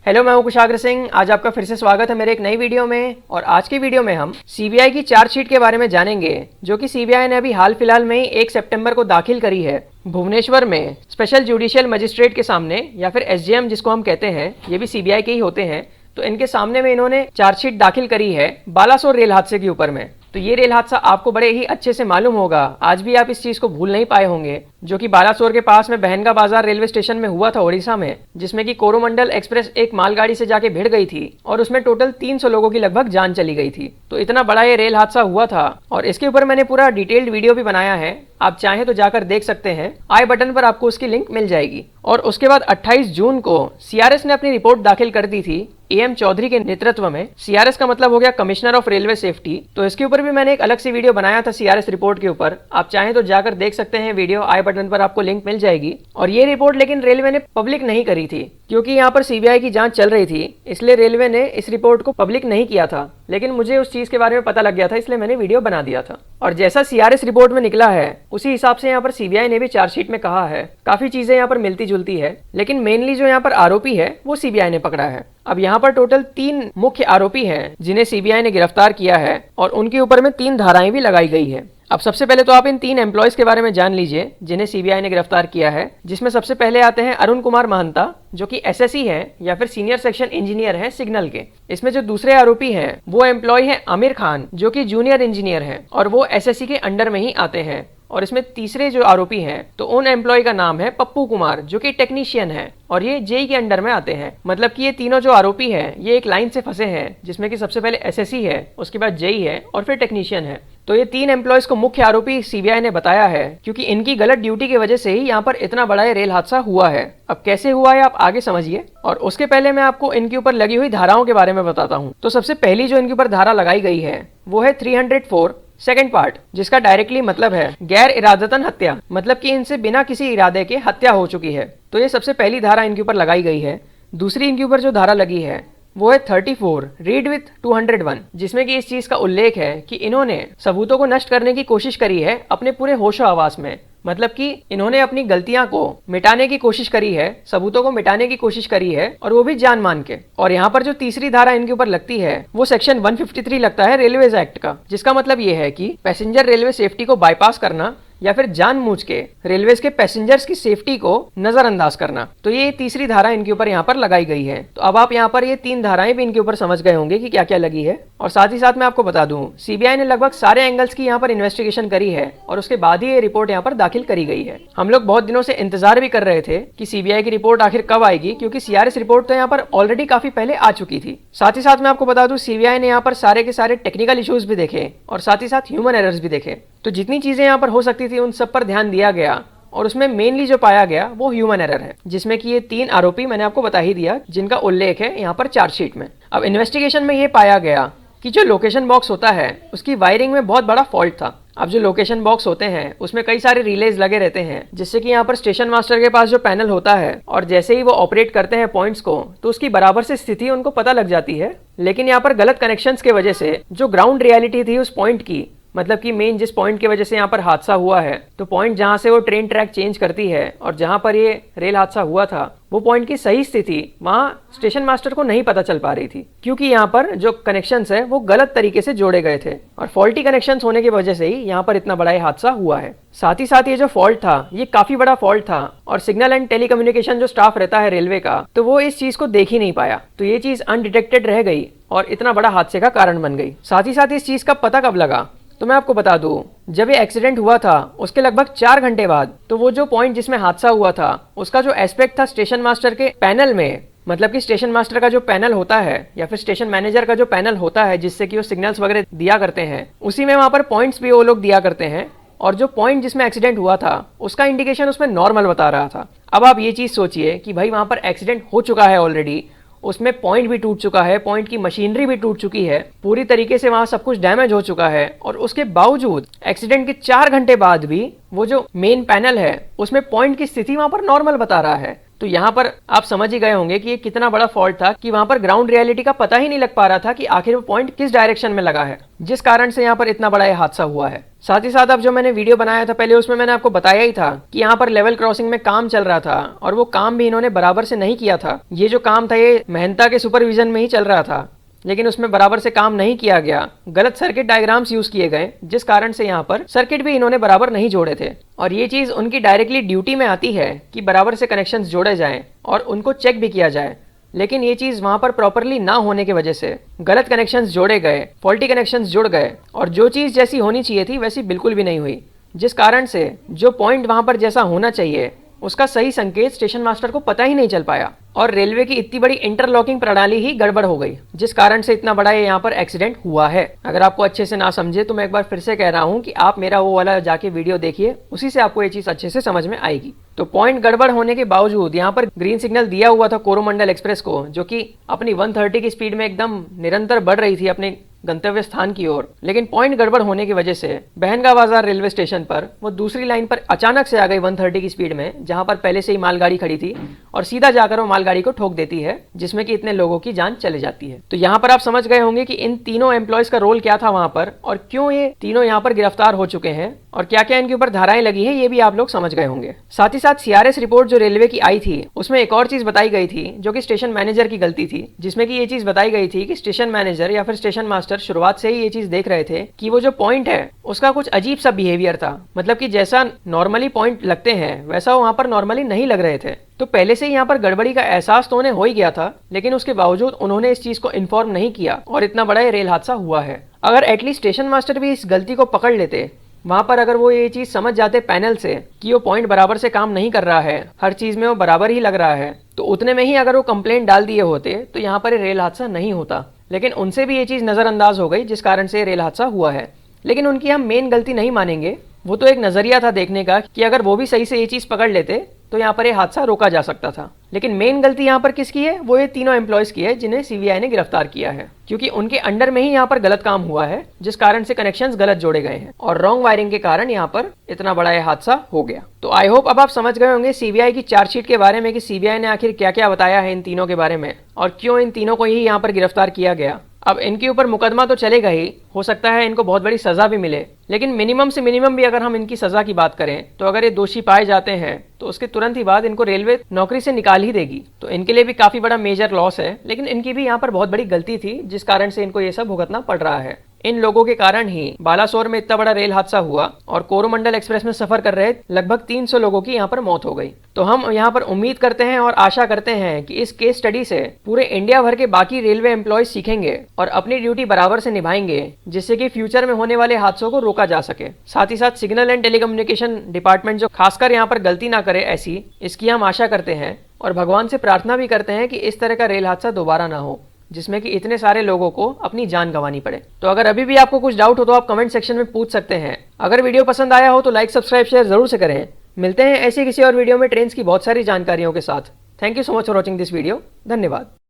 Hello, मैं हूं कुशाग्र सिंह। आज आपका फिर से स्वागत है मेरे एक नई वीडियो में। और आज की वीडियो में हम सीबीआई की चार्जशीट के बारे में जानेंगे, जो कि सीबीआई ने अभी हाल फिलहाल में ही 1 सितंबर को दाखिल करी है भुवनेश्वर में स्पेशल जुडिशियल मजिस्ट्रेट के सामने, या फिर एसजेएम जिसको हम कहते हैं। ये भी सीबीआई के ही होते हैं। तो इनके सामने में इन्होंने चार्जशीट दाखिल करी है बालासोर रेल हादसे के ऊपर में। तो ये रेल हादसा आपको बड़े ही अच्छे से मालूम होगा, आज भी आप इस चीज को भूल नहीं पाए होंगे, जो कि बालासोर के पास में बहनगा बाजार रेलवे स्टेशन में हुआ था ओडिशा में, जिसमें कि कोरोमंडल एक्सप्रेस एक मालगाड़ी से जाके भिड़ गई थी और उसमें टोटल 300 लोगों की लगभग जान चली गई थी। तो इतना बड़ा ये रेल हादसा हुआ था और इसके ऊपर मैंने पूरा डिटेल्ड वीडियो भी बनाया है। आप चाहें तो जाकर देख सकते हैं, आई बटन पर आपको उसकी लिंक मिल जाएगी। और उसके बाद 28 जून को सीआरएस ने अपनी रिपोर्ट दाखिल कर दी थी एएम चौधरी के नेतृत्व में। सीआरएस का मतलब हो गया कमिश्नर ऑफ रेलवे सेफ्टी। तो इसके ऊपर भी मैंने एक अलग से वीडियो बनाया था सीआरएस रिपोर्ट के ऊपर। आप चाहें तो जाकर देख सकते हैं वीडियो, आई बटन पर आपको लिंक मिल जाएगी। और ये रिपोर्ट लेकिन रेलवे ने पब्लिक नहीं करी थी, क्योंकि यहाँ पर सीबीआई की जांच चल रही थी, इसलिए रेलवे ने इस रिपोर्ट को पब्लिक नहीं किया था। लेकिन मुझे उस चीज के बारे में पता लग गया था, इसलिए मैंने वीडियो बना दिया था। और जैसा सीआरएस रिपोर्ट में निकला है उसी हिसाब से यहाँ पर सीबीआई ने भी चार्जशीट में कहा है। काफी चीजें यहाँ पर मिलती जुलती है, लेकिन मेनली जो यहाँ पर आरोपी है वो सीबीआई ने पकड़ा है। अब यहाँ पर टोटल 3 मुख्य आरोपी हैं जिन्हें सीबीआई ने गिरफ्तार किया है और उनके ऊपर में 3 धाराएं भी लगाई गई है। अब सबसे पहले तो आप इन 3 एम्प्लॉयज के बारे में जान लीजिए जिन्हें सीबीआई ने गिरफ्तार किया है, जिसमें सबसे पहले आते हैं अरुण कुमार महंता, जो कि एसएसई है या फिर सीनियर सेक्शन इंजीनियर है सिग्नल के। इसमें जो दूसरे आरोपी हैं वो एम्प्लॉय है आमिर खान, जो कि जूनियर इंजीनियर है और वो एसएसई के अंडर में ही आते हैं। और इसमें तीसरे जो आरोपी हैं तो उन एम्प्लॉय का नाम है पप्पू कुमार, जो कि टेक्नीशियन है और ये जेई के अंडर में आते हैं। मतलब कि ये तीनों जो आरोपी हैं ये एक लाइन से फंसे हैं, जिसमें कि सबसे पहले एसएसई है, उसके बाद जेई है और फिर टेक्नीशियन है। तो ये 3 एम्प्लॉयज को मुख्य आरोपी सीबीआई ने बताया है, क्योंकि इनकी गलत ड्यूटी की वजह से ही यहाँ पर इतना बड़ा ये रेल हादसा हुआ है। अब कैसे हुआ है आप आगे समझिए। और उसके पहले मैं आपको इनके ऊपर लगी हुई धाराओं के बारे में बताता हूँ। तो सबसे पहली जो इनके ऊपर धारा लगाई गई है वो है 304 सेकंड पार्ट, जिसका डायरेक्टली मतलब है गैर इरादतन हत्या, मतलब कि इनसे बिना किसी इरादे के हत्या हो चुकी है। तो ये सबसे पहली धारा इनके ऊपर लगाई गई है। दूसरी इनके ऊपर जो धारा लगी है वो है 34 रीड विथ 201, जिसमें कि इस चीज का उल्लेख है कि इन्होंने सबूतों को नष्ट करने की कोशिश करी है अपने पूरे होशो हवास में। मतलब कि इन्होंने अपनी गलतियां को मिटाने की कोशिश करी है, सबूतों को मिटाने की कोशिश करी है, और वो भी जान मान के। और यहाँ पर जो तीसरी धारा इनके ऊपर लगती है वो सेक्शन 153 लगता है रेलवेज एक्ट का, जिसका मतलब ये है कि पैसेंजर रेलवे सेफ्टी को बाईपास करना या फिर जानबूझ के रेलवेज के पैसेंजर्स की सेफ्टी को नजरअंदाज करना। तो ये तीसरी धारा इनके ऊपर यहाँ पर लगाई गई है। तो अब आप यहाँ पर ये 3 धाराएं भी इनके ऊपर समझ गए होंगे कि क्या क्या लगी है। और साथ ही साथ मैं आपको बता दूं, सीबीआई ने लगभग सारे एंगल्स की यहाँ पर इन्वेस्टिगेशन करी है और उसके बाद ही ये रिपोर्ट यहाँ पर दाखिल करी गई है। हम लोग बहुत दिनों से इंतजार भी कर रहे थे कि सीबीआई की रिपोर्ट आखिर कब आएगी, क्योंकि सीआरएस रिपोर्ट तो यहाँ पर ऑलरेडी काफी पहले आ चुकी थी। साथ ही साथ मैं आपको बता दूं, सीबीआई ने यहाँ पर सारे के सारे टेक्निकल इश्यूज भी देखे और साथ ही साथ ह्यूमन एरर्स भी देखे। तो जितनी चीजें यहाँ पर हो सकती थी उन सब पर ध्यान दिया गया, और उसमें मेनली जो पाया गया वो ह्यूमन एरर है, जिसमें कि ये 3 आरोपी मैंने आपको बता ही दिया जिनका उल्लेख है यहाँ पर चार्जशीट में। अब इन्वेस्टिगेशन में ये पाया गया कि जो लोकेशन बॉक्स होता है उसकी वायरिंग में बहुत बड़ा फॉल्ट था। अब जो लोकेशन बॉक्स होते हैं उसमें कई सारे रिलेज लगे रहते हैं, जिससे कि यहाँ पर स्टेशन मास्टर के पास जो पैनल होता है और जैसे ही वो ऑपरेट करते हैं पॉइंट्स को, तो उसकी बराबर से स्थिति उनको पता लग जाती है। लेकिन यहाँ पर गलत कनेक्शंस के वजह से जो ग्राउंड रियलिटी थी उस पॉइंट की, मतलब कि मेन जिस पॉइंट की वजह से यहाँ पर हादसा हुआ है, तो पॉइंट जहां से वो ट्रेन ट्रैक चेंज करती है और जहां पर ये रेल हादसा हुआ था, वो पॉइंट की सही स्थिति वहां स्टेशन मास्टर को नहीं पता चल पा रही थी, क्योंकि यहाँ पर जो कनेक्शंस है वो गलत तरीके से जोड़े गए थे और फॉल्टी कनेक्शंस होने की वजह से ही यहाँ पर इतना बड़ा हादसा हुआ है। साथ ही साथ ये जो फॉल्ट था ये काफी बड़ा फॉल्ट था और सिग्नल एंड टेलीकम्युनिकेशन जो स्टाफ रहता है रेलवे का, तो वो इस चीज को देख ही नहीं पाया। तो ये चीज अनडिटेक्टेड रह गई और इतना बड़ा हादसे का कारण बन गई। साथ ही साथ इस चीज का पता कब लगा, तो मैं आपको बता दूं, जब ये एक्सीडेंट हुआ था उसके लगभग 4 घंटे बाद, तो वो जो पॉइंट जिसमें हादसा हुआ था उसका जो एस्पेक्ट था स्टेशन मास्टर के पैनल में, मतलब कि स्टेशन मास्टर का जो पैनल होता है या फिर स्टेशन मैनेजर का जो पैनल होता है जिससे कि वो सिग्नल्स वगैरह दिया करते हैं, उसी में वहां पर पॉइंट्स भी वो लोग दिया करते हैं। और जो पॉइंट जिसमें एक्सीडेंट हुआ था उसका इंडिकेशन उसमें नॉर्मल बता रहा था। अब आप ये चीज सोचिए कि भाई वहां पर एक्सीडेंट हो चुका है ऑलरेडी, उसमें पॉइंट भी टूट चुका है, पॉइंट की मशीनरी भी टूट चुकी है, पूरी तरीके से वहां सब कुछ डैमेज हो चुका है, और उसके बावजूद एक्सीडेंट के 4 घंटे बाद भी वो जो मेन पैनल है उसमें पॉइंट की स्थिति वहां पर नॉर्मल बता रहा है। तो यहाँ पर आप समझ ही गए होंगे कि ये कितना बड़ा फॉल्ट था कि वहां पर ग्राउंड रियलिटी का पता ही नहीं लग पा रहा था कि आखिर वो पॉइंट किस डायरेक्शन में लगा है, जिस कारण से यहाँ पर इतना बड़ा ये हादसा हुआ है। साथ ही साथ अब जो मैंने वीडियो बनाया था पहले, उसमें मैंने आपको बताया ही था कि यहाँ पर लेवल क्रॉसिंग में काम चल रहा था और वो काम भी इन्होंने बराबर से नहीं किया था। ये जो काम था ये मेहता के सुपरविजन में ही चल रहा था, लेकिन उसमें बराबर से काम नहीं किया गया। गलत सर्किट डायग्राम्स यूज किए गए, जिस कारण से यहाँ पर सर्किट भी इन्होंने बराबर नहीं जोड़े थे। और ये चीज उनकी डायरेक्टली ड्यूटी में आती है कि बराबर से कनेक्शंस जोड़े जाएं और उनको चेक भी किया जाए, लेकिन ये चीज वहां पर प्रॉपरली ना होने की वजह से गलत कनेक्शंस जोड़े गए, फॉल्टी कनेक्शंस जुड़ गए और जो चीज जैसी होनी चाहिए थी वैसी बिल्कुल भी नहीं हुई, जिस कारण से जो पॉइंट वहां पर जैसा होना चाहिए उसका सही संकेत स्टेशन मास्टर को पता ही नहीं चल पाया और रेलवे की इतनी बड़ी इंटरलॉकिंग प्रणाली ही गड़बड़ हो गई, जिस कारण से इतना बड़ा ये यहाँ पर एक्सीडेंट हुआ है। अगर आपको अच्छे से ना समझे तो मैं एक बार फिर से कह रहा हूँ कि आप मेरा वो वाला जाके वीडियो देखिए, उसी से आपको ये चीज अच्छे से समझ में आएगी। तो पॉइंट गड़बड़ होने के बावजूद यहाँ पर ग्रीन सिग्नल दिया हुआ था कोरोमंडल एक्सप्रेस को, जो कि अपनी 130 की स्पीड में एकदम निरंतर बढ़ रही थी अपने गंतव्य स्थान की ओर, लेकिन पॉइंट गड़बड़ होने की वजह से बहनगा बाजार रेलवे स्टेशन पर वो दूसरी लाइन पर अचानक से आ गई 130 की स्पीड में, जहां पर पहले से ही मालगाड़ी खड़ी थी और सीधा जाकर वो मालगाड़ी को ठोक देती है, जिसमें कि इतने लोगों की जान चले जाती है। तो यहाँ पर आप समझ गए होंगे कि इन तीनों एम्प्लॉयज का रोल क्या था वहां पर और क्यों ये तीनों यहाँ पर गिरफ्तार हो चुके हैं और क्या क्या इनके ऊपर धाराएं लगी है, ये भी आप लोग समझ गए होंगे। साथ ही साथ सीआरएस रिपोर्ट जो रेलवे की आई थी उसमें एक और चीज बताई गई थी जो कि स्टेशन मैनेजर की गलती थी, जिसमें कि ये चीज बताई गई थी कि स्टेशन मैनेजर या फिर स्टेशन मास्टर शुरुआत से ही ये चीज देख रहे थे कि वो जो पॉइंट है उसका कुछ अजीब सा बिहेवियर था, मतलब कि जैसा नॉर्मली पॉइंट लगते हैं वैसा वहां पर नॉर्मली नहीं लग रहे थे। तो पहले से ही यहाँ पर गड़बड़ी का एहसास तो उन्हें हो ही गया था, लेकिन उसके बावजूद उन्होंने इस चीज को इन्फॉर्म नहीं किया और इतना बड़ा ये रेल हादसा हुआ है। अगर एटलीस्ट स्टेशन मास्टर भी इस गलती को पकड़ लेते, वहां पर अगर वो ये चीज समझ जाते पैनल से कि वो पॉइंट बराबर से काम नहीं कर रहा है, हर चीज में वो बराबर ही लग रहा है, तो उतने में ही अगर वो कंप्लेंट डाल दिए होते तो यहाँ पर रेल हादसा नहीं होता। लेकिन उनसे भी ये चीज नजरअंदाज हो गई, जिस कारण से रेल हादसा हुआ है। लेकिन उनकी हम मेन गलती नहीं मानेंगे, वो तो एक नजरिया था देखने का कि अगर वो भी सही से ये चीज पकड़ लेते तो यहाँ पर ये हादसा रोका जा सकता था। लेकिन मेन गलती यहाँ पर किसकी है? वो ये तीनों एम्प्लॉयज की है जिन्हें सीबीआई ने गिरफ्तार किया है, क्योंकि उनके अंडर में ही यहाँ पर गलत काम हुआ है, जिस कारण से कनेक्शंस गलत जोड़े गए हैं और रॉन्ग वायरिंग के कारण यहाँ पर इतना बड़ा यह हादसा हो गया। तो आई होप अब आप समझ गए होंगे सीबीआई की चार्जशीट के बारे में कि सीबीआई ने आखिर क्या क्या बताया है इन तीनों के बारे में और क्यों इन तीनों को ही यहाँ पर गिरफ्तार किया गया। अब इनके ऊपर मुकदमा तो चलेगा ही, हो सकता है इनको बहुत बड़ी सजा भी मिले, लेकिन मिनिमम से मिनिमम भी अगर हम इनकी सजा की बात करें तो अगर ये दोषी पाए जाते हैं तो उसके तुरंत ही बाद इनको रेलवे नौकरी से निकाल ही देगी। तो इनके लिए भी काफी बड़ा मेजर लॉस है, लेकिन इनकी भी यहाँ पर बहुत बड़ी गलती थी, जिस कारण से इनको ये सब भुगतना पड़ रहा है। इन लोगों के कारण ही बालासोर में इतना बड़ा रेल हादसा हुआ और कोरोमंडल एक्सप्रेस में सफर कर रहे लगभग 300 लोगों की यहाँ पर मौत हो गई। तो हम यहाँ पर उम्मीद करते हैं और आशा करते हैं कि इस केस स्टडी से पूरे इंडिया भर के बाकी रेलवे एम्प्लॉयज सीखेंगे और अपनी ड्यूटी बराबर से निभाएंगे, जिससे कि फ्यूचर में होने वाले हादसों को रोका जा सके। साथ ही साथ सिग्नल एंड टेलीकम्युनिकेशन डिपार्टमेंट जो खासकर यहाँ पर गलती ना करे ऐसी, इसकी हम आशा करते हैं और भगवान से प्रार्थना भी करते हैं कि इस तरह का रेल हादसा दोबारा ना हो, जिसमें कि इतने सारे लोगों को अपनी जान गंवानी पड़े। तो अगर अभी भी आपको कुछ डाउट हो तो आप कमेंट सेक्शन में पूछ सकते हैं। अगर वीडियो पसंद आया हो तो लाइक सब्सक्राइब शेयर जरूर से करें। मिलते हैं ऐसी किसी और वीडियो में ट्रेन की बहुत सारी जानकारियों के साथ। Thank you so much for watching this video. धन्यवाद।